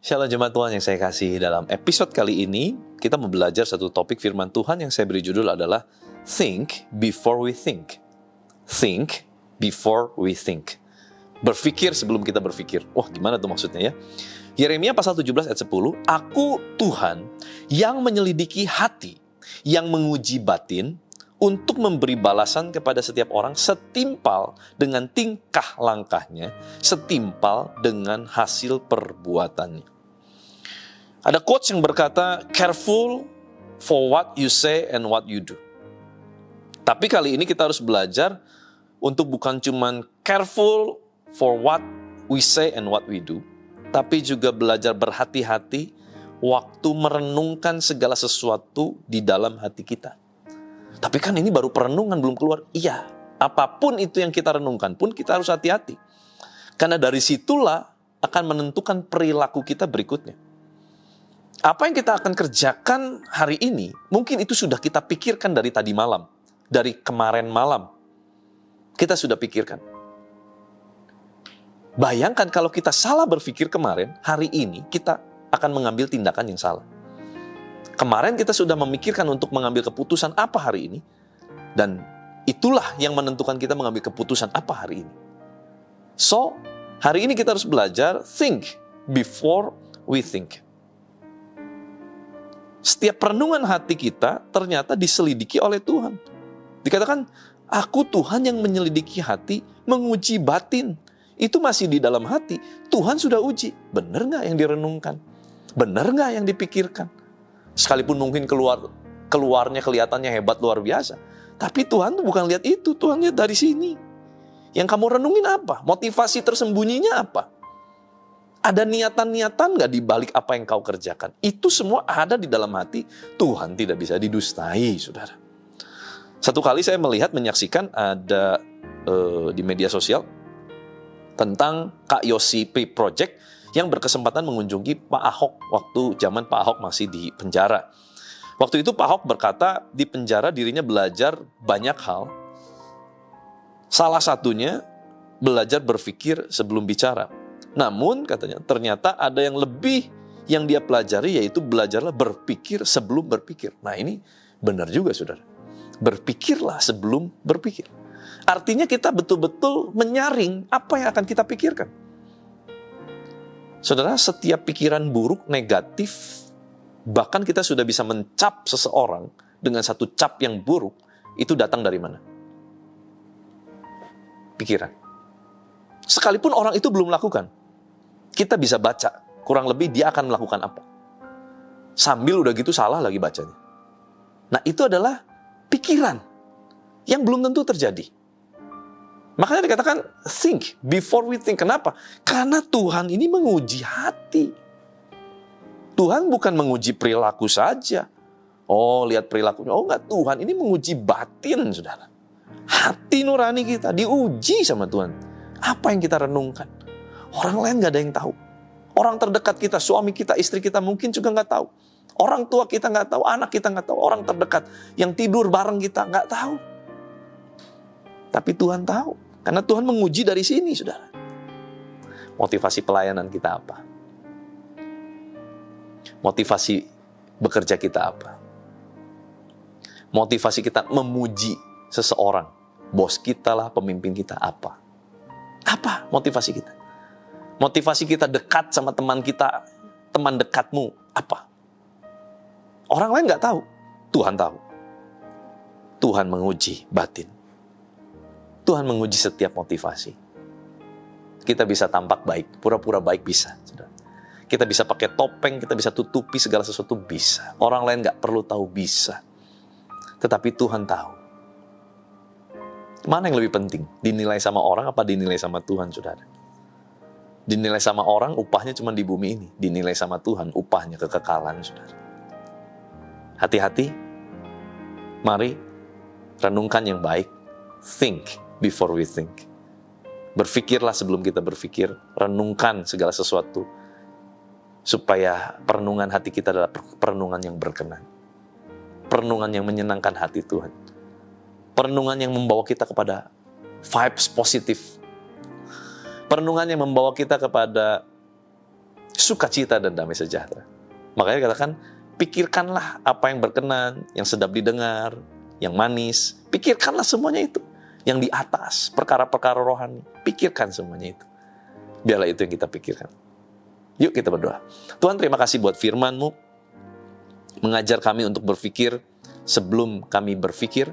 Shalom jemaat Tuhan yang saya kasih, dalam episode kali ini kita mau belajar satu topik firman Tuhan yang saya beri judul adalah Think Before We Think. Think Before We Think. Berpikir sebelum kita berpikir. Wah, gimana tuh maksudnya ya? Yeremia pasal 17 ayat 10, Aku Tuhan yang menyelidiki hati, yang menguji batin, untuk memberi balasan kepada setiap orang setimpal dengan tingkah langkahnya, setimpal dengan hasil perbuatannya. Ada quotes yang berkata, careful for what you say and what you do. Tapi kali ini kita harus belajar untuk bukan cuman careful for what we say and what we do, tapi juga belajar berhati-hati waktu merenungkan segala sesuatu di dalam hati kita. Tapi kan ini baru perenungan, belum keluar. Iya, apapun itu yang kita renungkan pun kita harus hati-hati. Karena dari situlah akan menentukan perilaku kita berikutnya. Apa yang kita akan kerjakan hari ini, mungkin itu sudah kita pikirkan dari tadi malam, dari kemarin malam. Kita sudah pikirkan. Bayangkan kalau kita salah berpikir kemarin, hari ini kita akan mengambil tindakan yang salah. Kemarin kita sudah memikirkan untuk mengambil keputusan apa hari ini, dan itulah yang menentukan kita mengambil keputusan apa hari ini. So, hari ini kita harus belajar think before we think. Setiap perenungan hati kita ternyata diselidiki oleh Tuhan. Dikatakan, Aku Tuhan yang menyelidiki hati, menguji batin. Itu masih di dalam hati. Tuhan sudah uji. Benar nggak yang direnungkan? Benar nggak yang dipikirkan? Sekalipun mungkin keluarnya kelihatannya hebat luar biasa. Tapi Tuhan tuh bukan lihat itu. Tuhan lihat dari sini. Yang kamu renungin apa? Motivasi tersembunyinya apa? Ada niatan-niatan nggak di balik apa yang kau kerjakan? Itu semua ada di dalam hati. Tuhan tidak bisa didustai, saudara. Satu kali saya menyaksikan ada di media sosial tentang Kak Yosi Project yang berkesempatan mengunjungi Pak Ahok waktu zaman Pak Ahok masih di penjara. Waktu itu Pak Ahok berkata di penjara dirinya belajar banyak hal. Salah satunya belajar berpikir sebelum bicara. Namun katanya ternyata ada yang lebih yang dia pelajari, yaitu belajarlah berpikir sebelum berpikir. Nah ini benar juga saudara. Berpikirlah sebelum berpikir. Artinya kita betul-betul menyaring apa yang akan kita pikirkan. Saudara, setiap pikiran buruk, negatif, bahkan kita sudah bisa mencap seseorang dengan satu cap yang buruk, itu datang dari mana? Pikiran. Sekalipun orang itu belum melakukan, kita bisa baca, kurang lebih dia akan melakukan apa. Sambil udah gitu salah lagi bacanya. Nah itu adalah pikiran yang belum tentu terjadi. Makanya dikatakan think before we think. Kenapa? Karena Tuhan ini menguji hati. Tuhan bukan menguji perilaku saja. Oh lihat perilakunya. Oh enggak, Tuhan ini menguji batin saudara. Hati nurani kita diuji sama Tuhan. Apa yang kita renungkan? Orang lain gak ada yang tahu. Orang terdekat kita, suami kita, istri kita mungkin juga gak tahu. Orang tua kita gak tahu, anak kita gak tahu. Orang terdekat yang tidur bareng kita gak tahu. Tapi Tuhan tahu. Karena Tuhan menguji dari sini, saudara. Motivasi pelayanan kita apa? Motivasi bekerja kita apa? Motivasi kita memuji seseorang. Bos kita lah, pemimpin kita apa? Apa motivasi kita? Motivasi kita dekat sama teman kita, teman dekatmu, apa? Orang lain gak tahu, Tuhan tahu. Tuhan menguji batin. Tuhan menguji setiap motivasi. Kita bisa tampak baik, pura-pura baik bisa. Kita bisa pakai topeng, kita bisa tutupi segala sesuatu bisa. Orang lain gak perlu tahu bisa. Tetapi Tuhan tahu. Mana yang lebih penting? Dinilai sama orang apa dinilai sama Tuhan, saudara? Dinilai sama orang, upahnya cuma di bumi ini. Dinilai sama Tuhan, upahnya kekekalan, saudara. Hati-hati. Mari renungkan yang baik. Think before we think. Berpikirlah sebelum kita berpikir. Renungkan segala sesuatu. Supaya perenungan hati kita adalah perenungan yang berkenan. Perenungan yang menyenangkan hati Tuhan. Perenungan yang membawa kita kepada vibes positif. Perenungan yang membawa kita kepada sukacita dan damai sejahtera. Makanya katakan, pikirkanlah apa yang berkenan, yang sedap didengar, yang manis. Pikirkanlah semuanya itu. Yang di atas, perkara-perkara rohani. Pikirkan semuanya itu. Biarlah itu yang kita pikirkan. Yuk kita berdoa. Tuhan, terima kasih buat firman-Mu. Mengajar kami untuk berpikir sebelum kami berpikir.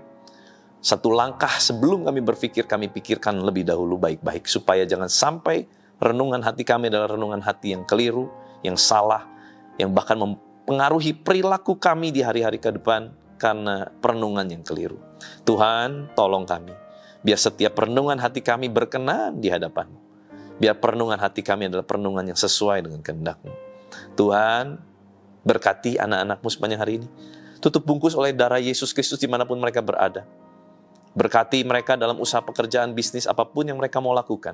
Satu langkah sebelum kami berpikir, kami pikirkan lebih dahulu baik-baik. Supaya jangan sampai renungan hati kami adalah renungan hati yang keliru, yang salah, yang bahkan mempengaruhi perilaku kami di hari-hari ke depan karena perenungan yang keliru. Tuhan, tolong kami. Biar setiap renungan hati kami berkenan di hadapan-Mu. Biar perenungan hati kami adalah perenungan yang sesuai dengan kehendak-Mu. Tuhan, berkati anak-anak-Mu sepanjang hari ini. Tutup bungkus oleh darah Yesus Kristus dimanapun mereka berada. Berkati mereka dalam usaha pekerjaan, bisnis, apapun yang mereka mau lakukan.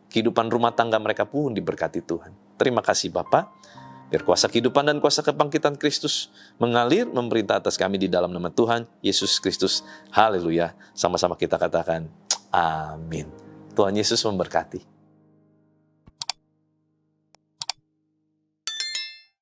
Kehidupan rumah tangga mereka pun diberkati Tuhan. Terima kasih Bapa. Biar kuasa kehidupan dan kuasa kebangkitan Kristus mengalir, memerintah atas kami di dalam nama Tuhan Yesus Kristus. Haleluya. Sama-sama kita katakan, amin. Tuhan Yesus memberkati.